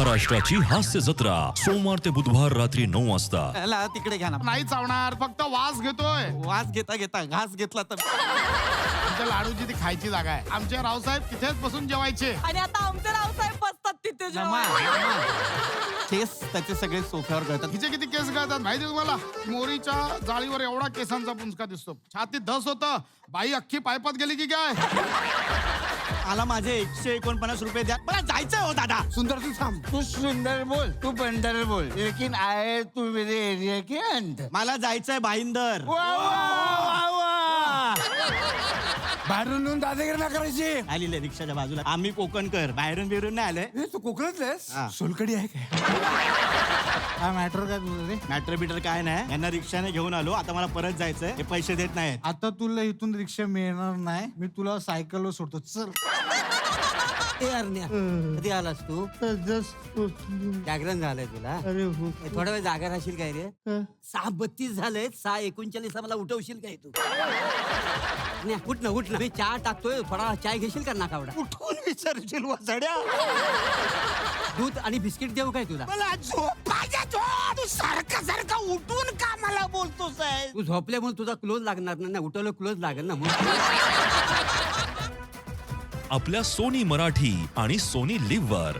महाराष्ट्राची हास्य जत्रा सोमवार ते बुधवार रात्री 9 वाजता. त्याला तिकडे घ्या ना. नाही चावणार, फक्त वास घेतोय. वास घेता घेता घास घेतला तर आमच्या लाडूची ती खायची जागा आहे. आमचे रावसाहेब तिथेच बसून जेवायचे. आणि आता आमचे रावसाहेब बसतात तिथे नमा, जेवायला. नमा. केस त्याचे सगळे सोफ्यावर गळतात. हिचे किती केस गळतात माहिती तुम्हाला? मोरीच्या जाळीवर एवढा केसांचा पुंजका दिसतो. छातीत धस होतं. बाई अख्खी पायपात गेली की काय? मला माझे 149 रुपये द्या, मला जायचंय हो दादा. सुंदर तू थांब. तू सुंदर बोल, तू बंदर बोल, लेकिन आए तू मेरे एरिया के अंदर. मला जायचंय भाईंदर. बाहेरून येऊन दादागिरी ना करायची. काय लिहिलंय रिक्षाच्या बाजूला? आम्ही कोकणकर. बाहेरून बिरून नाही आलंय. ए, तू कोकणातलेस? हा. सोलकडी आहे काय? काय मॅटर काय तुझं रे? मॅटर बिटर काय नाही, यांना रिक्षाने घेऊन आलो. आता मला परत जायचंय. हे पैसे देत नाहीत. आता तुला इथून रिक्षा मिळणार नाही. मी तुला सायकलवर सोडतो. चल. ए अरण्या कधी आलास तू? जागरण झालंय तुला? अरे हो. ए, थोडा वेळ जागा राहशील काय रे? 6:32 झालंय. 6:39 मला उठवशील काय तू? अरण्या, उठ ना उठ ना. मी चहा टाकतोय, थोडा चाय घेशील का नाकावडा? उठून विचारशील वाचड्या. दूध आणि बिस्किट देऊ काय तुला? मला झोप पाहिजे. तू सारखं सारखं उठून का मला बोलतोस आहे? तू झोपल्यामुळे तुझा क्लोज लागणार नाही ना. उठवलं क्लोज लागेल ना म्हणून. आपल्या सोनी मराठी आणि सोनी लिव्ह वर